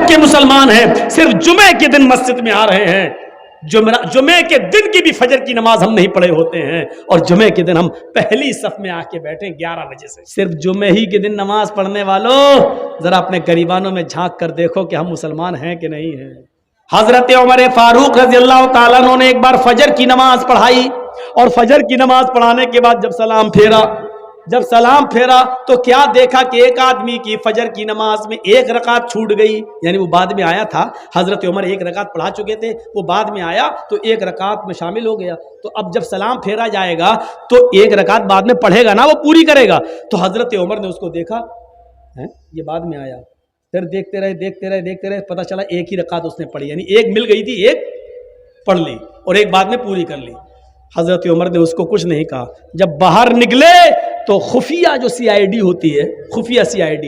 پکے مسلمان ہیں صرف جمعے کے دن مسجد میں آ رہے ہیں. جمعے کے دن کی بھی فجر کی نماز ہم نہیں پڑھے ہوتے ہیں اور جمعے کے دن ہم پہلی صف میں آ کے بیٹھے 11 بجے سے. صرف جمعے ہی کے دن نماز پڑھنے والوں ذرا اپنے گریبانوں میں جھانک کر دیکھو کہ ہم مسلمان ہیں کہ نہیں ہیں. حضرت عمر فاروق رضی اللہ تعالیٰ عنہ نے ایک بار فجر کی نماز پڑھائی اور فجر کی نماز پڑھانے کے بعد جب سلام پھیرا تو کیا دیکھا کہ ایک آدمی کی فجر کی نماز میں ایک رکعت چھوٹ گئی. یعنی وہ بعد میں آیا تھا, حضرت عمر ایک رکعت پڑھا چکے تھے, وہ بعد میں آیا تو ایک رکعت میں شامل ہو گیا. تو اب جب سلام پھیرا جائے گا تو ایک رکعت بعد میں پڑھے گا نا, وہ پوری کرے گا. تو حضرت عمر نے اس کو دیکھا, یہ بعد میں آیا, پھر دیکھتے رہے, پتہ چلا ایک ہی رکعت اس نے پڑھی, یعنی ایک مل گئی تھی, ایک پڑھ لی اور ایک بعد میں پوری کر لی. حضرت عمر نے اس کو کچھ نہیں کہا. جب باہر نکلے تو خفیہ جو CID ہوتی ہے, خفیہ CID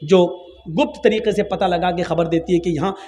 جو گپت طریقے سے پتہ لگا کے خبر دیتی ہے کہ یہاں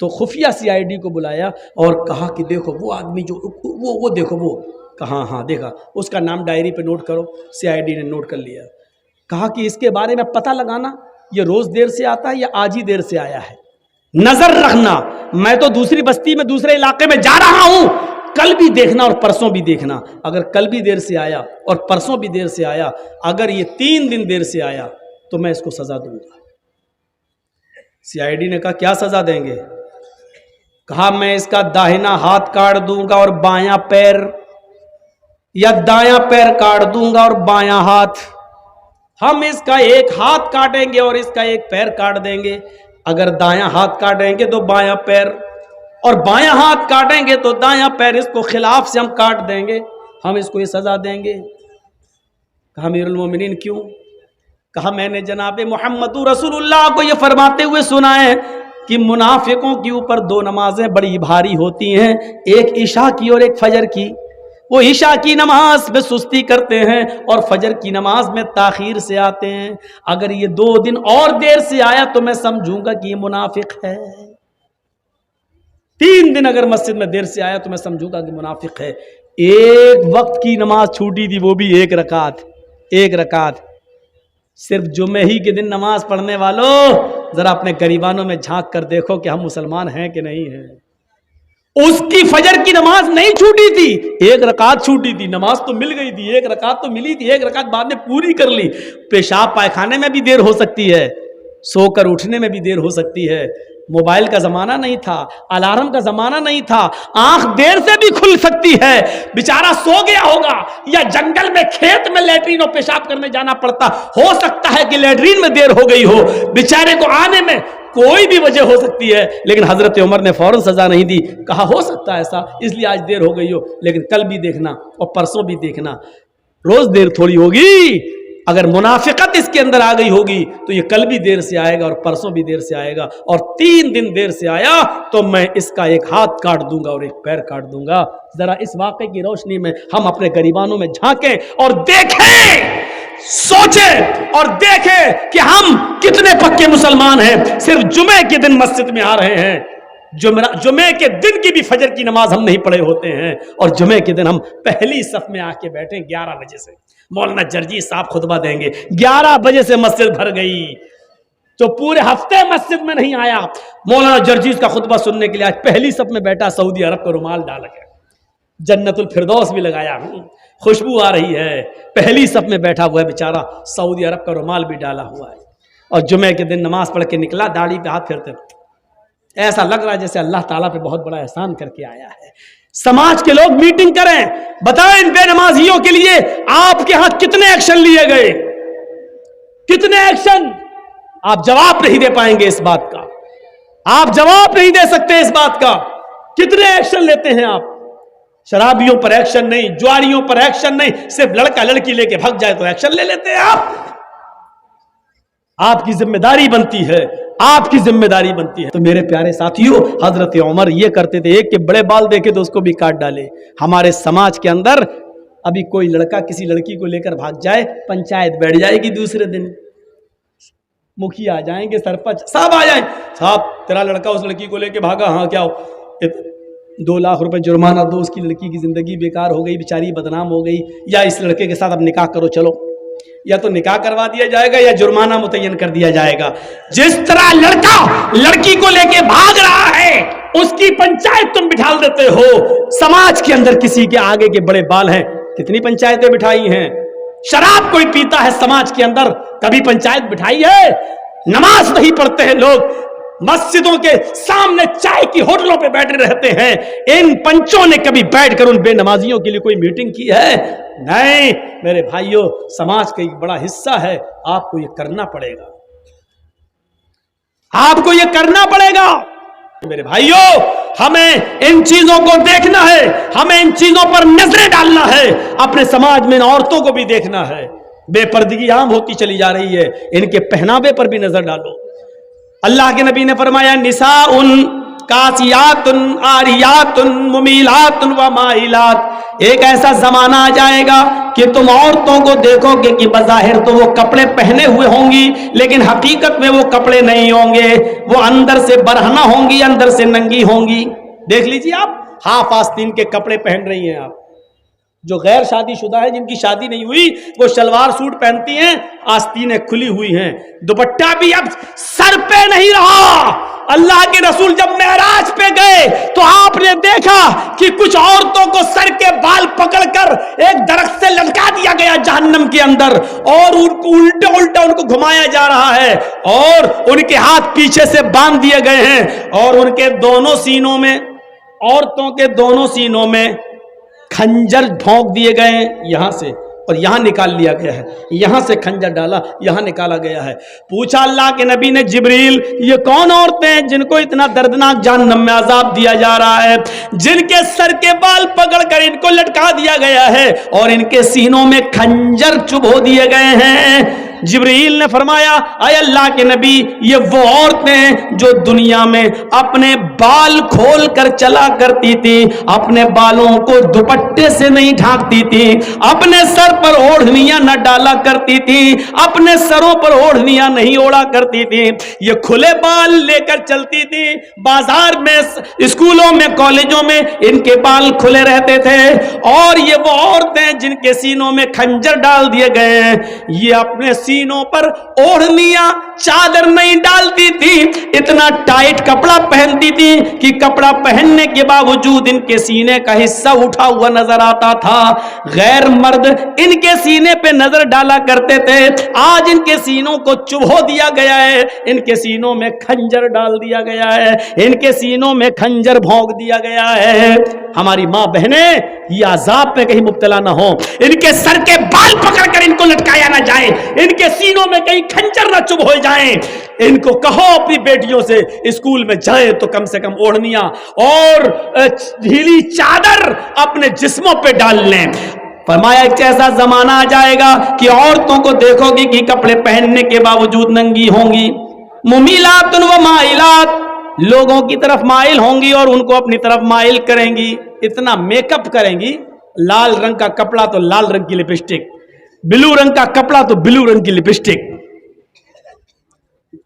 تو خفیہ CID کو بلایا اور کہا کہ دیکھو وہ آدمی جو وہ دیکھو, وہ کہاں, ہاں دیکھا, اس کا نام ڈائری پہ نوٹ کرو. CID نے نوٹ کر لیا. کہا کہ اس کے بارے میں پتہ لگانا یہ روز دیر سے آتا ہے یا آج ہی دیر سے آیا ہے, نظر رکھنا. میں تو دوسری بستی میں دوسرے علاقے میں جا رہا ہوں, کل بھی دیکھنا اور پرسوں بھی دیکھنا. اگر کل بھی دیر سے آیا اور پرسوں بھی دیر سے آیا, اگر یہ 3 دن دیر سے آیا تو میں اس کو سزا دوں گا. CID نے کہا کیا سزا دیں گے؟ کہا میں اس کا داہنا ہاتھ کاٹ دوں گا اور بایاں پیر, یا دایاں پیر کاٹ دوں گا اور بایاں ہاتھ. ہم اس کا ایک ہاتھ کاٹیں گے اور اس کا ایک پیر کاٹ دیں گے. اگر دایاں ہاتھ کاٹیں گے تو بایاں پیر, اور بایاں ہاتھ کاٹیں گے تو دایاں پیر, اس کو خلاف سے ہم کاٹ دیں گے, ہم اس کو یہ سزا دیں گے. کہا امیر المومنین کیوں؟ کہا میں نے جناب محمد رسول اللہ کو یہ فرماتے ہوئے سنا ہے کہ منافقوں کے اوپر 2 نمازیں بڑی بھاری ہوتی ہیں, ایک عشاء کی اور ایک فجر کی. وہ عشاء کی نماز میں سستی کرتے ہیں اور فجر کی نماز میں تاخیر سے آتے ہیں. اگر یہ 2 دن اور دیر سے آیا تو میں سمجھوں گا کہ یہ منافق ہے. 3 دن اگر مسجد میں دیر سے آیا تو میں سمجھوں گا کہ منافق ہے. ایک وقت کی نماز چھوٹی تھی, وہ بھی ایک رکعت. صرف جمعے ہی کے دن نماز پڑھنے والوں ذرا اپنے گریبانوں میں جھانک کر دیکھو کہ ہم مسلمان ہیں کہ نہیں ہیں. اس کی فجر کی نماز نہیں چھوٹی تھی, ایک رکعت چھوٹی تھی. نماز تو مل گئی تھی, ایک رکعت تو ملی تھی, ایک رکعت بعد میں پوری کر لی. پیشاب پائخانے میں بھی دیر ہو سکتی ہے, سو کر اٹھنے میں بھی دیر ہو سکتی ہے. موبائل کا زمانہ نہیں تھا, الارم کا زمانہ نہیں تھا, آنکھ دیر سے بھی کھل سکتی ہے. بیچارہ سو گیا ہوگا یا جنگل میں کھیت میں لیٹرین اور پیشاب کرنے جانا پڑتا, ہو سکتا ہے کہ لیٹرین میں دیر ہو گئی ہو, بیچارے کو آنے میں کوئی بھی وجہ ہو سکتی ہے. لیکن حضرت عمر نے فوراً سزا نہیں دی, کہا ہو سکتا ہے ایسا, اس لیے آج دیر ہو گئی ہو, لیکن کل بھی دیکھنا اور پرسوں بھی دیکھنا, روز دیر تھوڑی ہوگی. اگر منافقت اس کے اندر آ گئی ہوگی تو یہ کل بھی دیر سے آئے گا اور پرسوں بھی دیر سے آئے گا, اور 3 دن دیر سے آیا تو میں اس کا ایک ہاتھ کاٹ دوں گا اور ایک پیر کاٹ دوں گا. ذرا اس واقعے کی روشنی میں ہم اپنے گریبانوں میں جھانکیں اور دیکھیں, سوچیں اور دیکھیں کہ ہم کتنے پکے مسلمان ہیں. صرف جمعے کے دن مسجد میں آ رہے ہیں, جمعے کے دن کی بھی فجر کی نماز ہم نہیں پڑھے ہوتے ہیں اور جمعے کے دن ہم پہلی صف میں آ کے بیٹھے 11 بجے سے. مولانا جرجی صاحب خطبہ دیں گے, 11 بجے سے مسجد بھر گئی, تو پورے ہفتے مسجد میں نہیں آیا. مولانا جرجیز کا خطبہ سننے کے لیے آج پہلی صف میں بیٹھا, سعودی عرب کا رومال ڈال کے, جنت الفردوس بھی لگایا, خوشبو آ رہی ہے, پہلی صف میں بیٹھا ہوا ہے بیچارہ, سعودی عرب کا رومال بھی ڈالا ہوا ہے, اور جمعے کے دن نماز پڑھ کے نکلا, داڑھی پہ ہاتھ پھیرتے, ایسا لگ رہا ہے جیسے اللہ تعالیٰ پہ بہت بڑا احسان کر کے آیا ہے. سماج کے لوگ میٹنگ کریں, بتائیں ان بے نمازیوں کے لیے آپ کے ہاں کتنے ایکشن لیے گئے, کتنے ایکشن. آپ جواب نہیں دے پائیں گے اس بات کا, آپ جواب نہیں دے سکتے اس بات کا. کتنے ایکشن لیتے ہیں آپ؟ شرابیوں پر ایکشن نہیں, جواریوں پر ایکشن نہیں, صرف لڑکا لڑکی لے کے بھگ جائے تو ایکشن لے لیتے ہیں آپ. آپ کی ذمہ داری بنتی ہے, آپ کی ذمہ داری بنتی ہے. تو میرے پیارے ساتھیوں, حضرت عمر یہ کرتے تھے, ایک کے بڑے بال دیکھے تو اس کو بھی کاٹ ڈالے. ہمارے سماج کے اندر ابھی کوئی لڑکا کسی لڑکی کو لے کر بھاگ جائے, پنچایت بیٹھ جائے گی, دوسرے دن مکھیا آ جائیں گے, سرپنچ صاحب آ جائیں, صاحب تیرا لڑکا اس لڑکی کو لے کے بھاگا, ہاں کیا ہو, 2 لاکھ روپے جرمانہ دو, اس کی لڑکی کی زندگی بیکار ہو گئی, بیچاری بدنام ہو گئی, یا اس لڑکے کے ساتھ اب نکاح کرو, چلو یا تو نکاح کروا دیا جائے گا یا جرمانہ متعین کر دیا جائے گا. جس طرح لڑکا لڑکی کو لے کے بھاگ رہا ہے اس کی پنچایت تم بٹھا دیتے ہو. سماج کے اندر کسی کے آگے کے بڑے بال ہیں, کتنی پنچایتیں بٹھائی ہیں. شراب کوئی پیتا ہے سماج کے اندر, کبھی پنچایت بٹھائی ہے. نماز نہیں پڑھتے ہیں لوگ, مسجدوں کے سامنے چائے کی ہوٹلوں پہ بیٹھے رہتے ہیں. ان پنچوں نے کبھی بیٹھ کر ان بے نمازیوں کے لیے کوئی میٹنگ کی ہے؟ نہیں میرے بھائیوں, سماج کا ایک بڑا حصہ ہے, آپ کو یہ کرنا پڑے گا, آپ کو یہ کرنا پڑے گا. میرے بھائیوں ہمیں ان چیزوں کو دیکھنا ہے, ہمیں ان چیزوں پر نظریں ڈالنا ہے. اپنے سماج میں ان عورتوں کو بھی دیکھنا ہے. بے پردگی عام ہوتی چلی جا رہی ہے, ان کے پہناوے پر بھی نظر ڈالو. اللہ کے نبی نے فرمایا نساء کاسیات عاریات ممیلات و مائلات. ایک ایسا زمانہ آ جائے گا کہ تم عورتوں کو دیکھو گے کہ بظاہر تو وہ کپڑے پہنے ہوئے ہوں گی لیکن حقیقت میں وہ کپڑے نہیں ہوں گے, وہ اندر سے برہنہ ہوں گی, اندر سے ننگی ہوں گی. دیکھ لیجیے آپ, ہاف آستین کے کپڑے پہن رہی ہیں آپ. جو غیر شادی شدہ ہے, جن کی شادی نہیں ہوئی, وہ شلوار سوٹ پہنتی ہیں, آستینیں کھلی ہوئی ہیں, دوپٹہ بھی اب سر پہ نہیں رہا. اللہ کے رسول جب معراج پہ گئے تو آپ نے دیکھا کہ کچھ عورتوں کو سر کے بال پکڑ کر ایک درخت سے لٹکا دیا گیا جہنم کے اندر, اور ان کو الٹا الٹا ان کو گھمایا جا رہا ہے, اور ان کے ہاتھ پیچھے سے باندھ دیے گئے ہیں, اور ان کے دونوں سینوں میں, عورتوں کے دونوں سینوں میں کھنجر ڈھونک دیے گئے ہیں یہاں سے, اور یہاں نکال لیا گیا ہے. یہاں سے کھنجر ڈالا, یہاں نکالا گیا ہے. پوچھا اللہ کے نبی نے جبریل یہ کون عورتیں ہیں جن کو اتنا دردناک جہنم میں عذاب دیا جا رہا ہے, جن کے سر کے بال پکڑ کر ان کو لٹکا دیا گیا ہے اور ان کے سینوں میں کھنجر چبھو دیے گئے ہیں؟ جبریل نے فرمایا اے اللہ کے نبی یہ وہ عورتیں ہیں جو دنیا میں اپنے بال کھول کر چلا کرتی تھی, اپنے بالوں کو دوپٹے سے نہیں ڈھانکتی تھی, اپنے سر پر اوڑھنیاں نہ ڈالا کرتی تھی, اپنے سروں پر اوڑھنیاں نہیں اوڑا کرتی تھی, یہ کھلے بال لے کر چلتی تھی. بازار میں, اسکولوں میں, کالجوں میں ان کے بال کھلے رہتے تھے. اور یہ وہ عورتیں جن کے سینوں میں کھنجر ڈال دیے گئے ہیں, یہ اپنے سینوں پر اوڑھنیاں چادر نہیں ڈالتی تھی, اتنا ٹائٹ کپڑا پہنتی تھی کہ کپڑا پہننے کے باوجود ان کے سینے کا حصہ اٹھا ہوا نظر آتا تھا. غیر مرد ان کے سینے پہ نظر ڈالا کرتے تھے, آج ان کے سینوں کو چبھو دیا گیا ہے, ان کے سینوں میں کھنجر ڈال دیا گیا ہے, ان کے سینوں میں کھنجر بھونک دیا گیا ہے. ہماری ماں بہنیں یہ عذاب پہ کہیں مبتلا نہ ہوں, ان کے سر کے بال پکڑ کر ان کو لٹکایا نہ جائے, ان کے سینوں میں کہیں کھنجر نہ چبھ ہو جائیں. ان کو کہو اپنی بیٹیوں سے اسکول میں جائیں تو کم سے کم اوڑھنیاں اور ڈھیلی چادر اپنے جسموں پہ ڈال لیں. فرمایا ایک ایسا زمانہ آ جائے گا کہ عورتوں کو دیکھو گی کہ کپڑے پہننے کے باوجود ننگی ہوں گی. ممیلات و مائلات, لوگوں کی طرف مائل ہوں گی اور ان کو اپنی طرف مائل کریں گی. اتنا میک اپ کریں گی, لال رنگ کا کپڑا تو لال رنگ کی لپسٹک, بلو رنگ کا کپڑا تو بلو رنگ کی لپسٹک,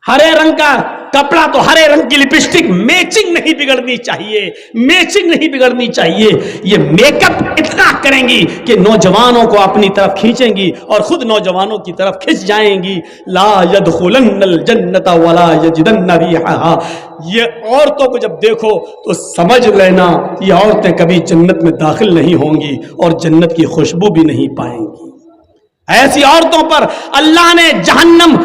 ہرے رنگ کا کپڑا تو ہرے رنگ کی لپسٹک. میچنگ نہیں بگڑنی چاہیے, میچنگ نہیں بگڑنی چاہیے. یہ میک اپ اتنا کریں گی کہ نوجوانوں کو اپنی طرف کھینچیں گی اور خود نوجوانوں کی طرف کھنچ جائیں گی. لا يدخلن الجنت ولا یجدن ریحھا. یہ عورتوں کو جب دیکھو تو سمجھ لینا یہ عورتیں کبھی جنت میں داخل نہیں ہوں گی اور جنت کی خوشبو بھی نہیں پائیں گی. ایسی عورتوں پر اللہ نے جہنم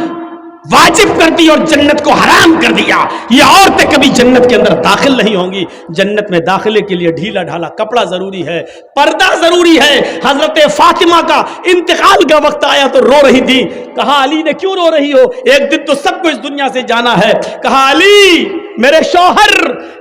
واجب کر دی اور جنت کو حرام کر دیا. یہ عورتیں کبھی جنت کے اندر داخل نہیں ہوں گی. جنت میں داخلے کے لیے ڈھیلا ڈھالا کپڑا ضروری ہے, پردہ ضروری ہے. حضرت فاطمہ کا انتقال کا وقت آیا تو رو رہی تھی. کہا علی نے کیوں رو رہی ہو, ایک دن تو سب کو اس دنیا سے جانا ہے. کہا علی میرے شوہر,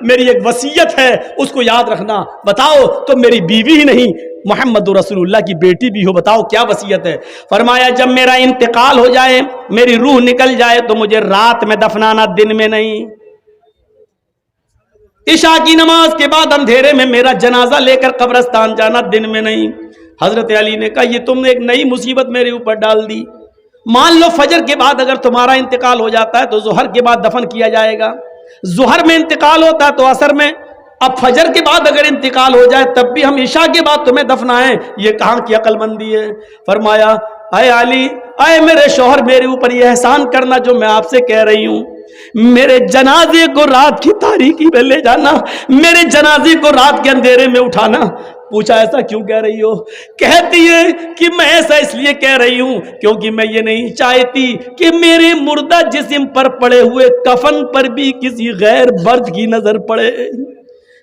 میری ایک وصیت ہے اس کو یاد رکھنا. بتاؤ تم میری بیوی ہی نہیں محمد رسول اللہ کی بیٹی بھی ہو, بتاؤ کیا وصیت ہے. فرمایا جب میرا انتقال ہو جائے, میری روح نکل جائے تو مجھے رات میں دفنانا, دن میں نہیں. عشاء کی نماز کے بعد اندھیرے میں میرا جنازہ لے کر قبرستان جانا, دن میں نہیں. حضرت علی نے کہا یہ تم نے ایک نئی مصیبت میرے اوپر ڈال دی. مان لو فجر کے بعد اگر تمہارا انتقال ہو جاتا ہے تو ظہر کے بعد دفن کیا جائے گا, ظہر میں انتقال ہوتا ہے تو عصر میں, اب فجر کے بعد اگر انتقال ہو جائے تب بھی ہم عشاء کے بعد تمہیں دفنائیں, یہ کہاں کی عقل مندی ہے. فرمایا اے علی، اے میرے شوہر، میرے اوپر یہ احسان کرنا جو میں آپ سے کہہ رہی ہوں، میرے جنازے کو رات کی تاریکی میں لے جانا، میرے جنازے کو رات کے اندھیرے میں اٹھانا۔ پوچھا ایسا کیوں کہہ رہی ہو؟ کہتی ہے کہ میں ایسا اس لیے کہہ رہی ہوں کیونکہ میں یہ نہیں چاہتی کہ میرے مردہ جسم پر پڑے ہوئے کفن پر بھی کسی غیر مرد کی نظر پڑے،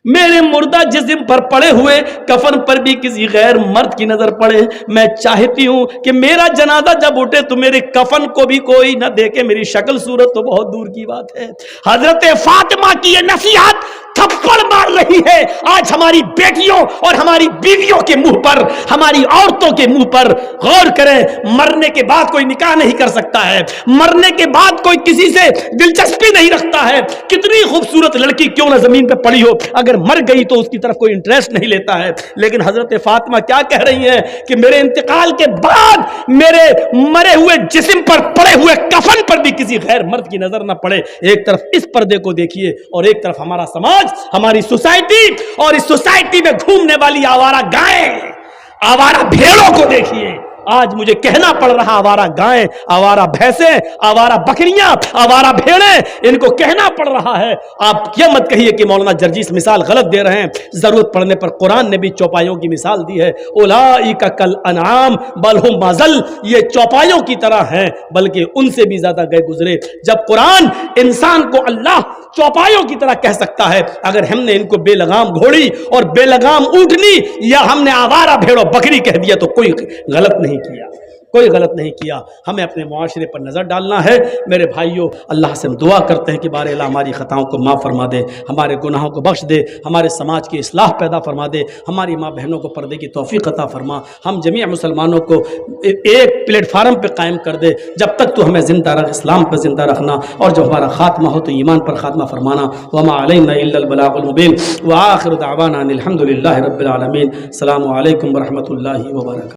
میرے مردہ جسم پر پڑے ہوئے کفن پر بھی کسی غیر مرد کی نظر پڑے۔ میں چاہتی ہوں کہ میرا جنازہ جب اٹھے تو میرے کفن کو بھی کوئی نہ دیکھے، میری شکل صورت تو بہت دور کی بات ہے۔ حضرت فاطمہ کی یہ نصیحت تھپڑ مار رہی ہے آج ہماری بیٹیوں اور ہماری بیویوں کے منہ پر، ہماری عورتوں کے منہ پر۔ غور کریں، مرنے کے بعد کوئی نکاح نہیں کر سکتا ہے، مرنے کے بعد کوئی کسی سے دلچسپی نہیں رکھتا ہے، کتنی خوبصورت لڑکی کیوں نہ زمین پہ پڑی ہو، اگر مر گئی تو اس کی طرف کوئی انٹرسٹ نہیں لیتا ہے۔ لیکن حضرت فاطمہ کیا کہہ رہی ہیں کہ میرے انتقال کے بعد میرے مرے ہوئے جسم پر پڑے ہوئے کفن پر بھی کسی غیر مرد کی نظر نہ پڑے۔ ایک طرف اس پردے کو دیکھیے اور ایک طرف ہمارا سماج، ہماری سوسائٹی، اور اس سوسائٹی میں گھومنے والی آوارہ گائیں، آوارہ بھیڑوں کو دیکھیے۔ آج مجھے کہنا پڑ رہا، آوارہ گائیں، آوارہ بھینسیں، آوارہ بکریاں، آوارہ بھیڑیں، ان کو کہنا پڑ رہا ہے۔ آپ یہ مت کہیے کہ مولانا جرجیس مثال غلط دے رہے ہیں، ضرورت پڑنے پر قرآن نے بھی چوپایوں کی مثال دی ہے۔ اولئک کالانعام بل ھم اضل، یہ چوپایوں کی طرح ہیں بلکہ ان سے بھی زیادہ گئے گزرے۔ جب قرآن انسان کو اللہ چوپایوں کی طرح کہہ سکتا ہے، اگر ہم نے ان کو بے لگام گھوڑی اور بے لگام اونٹنی یا ہم نے آوارہ بھیڑ و بکری کہہ دیا تو کوئی غلط نہیں کیا، کوئی غلط نہیں کیا۔ ہمیں اپنے معاشرے پر نظر ڈالنا ہے۔ میرے بھائیوں، اللہ سے ہم دعا کرتے ہیں کہ بار الہ ہماری خطاؤں کو معاف فرما دے، ہمارے گناہوں کو بخش دے، ہمارے سماج کی اصلاح پیدا فرما دے، ہماری ماں بہنوں کو پردے کی توفیق عطا فرما، ہم جمیع مسلمانوں کو ایک پلیٹ فارم پہ قائم کر دے۔ جب تک تو ہمیں زندہ رکھ، اسلام پر زندہ رکھنا، اور جب ہمارا خاتمہ ہو تو ایمان پر خاتمہ فرمانا۔ وما علینا الا البلاغ المبین، وآخر دعوانا ان الحمد للہ رب العالمین۔ السلام علیکم ورحمۃ اللہ وبرکاتہ۔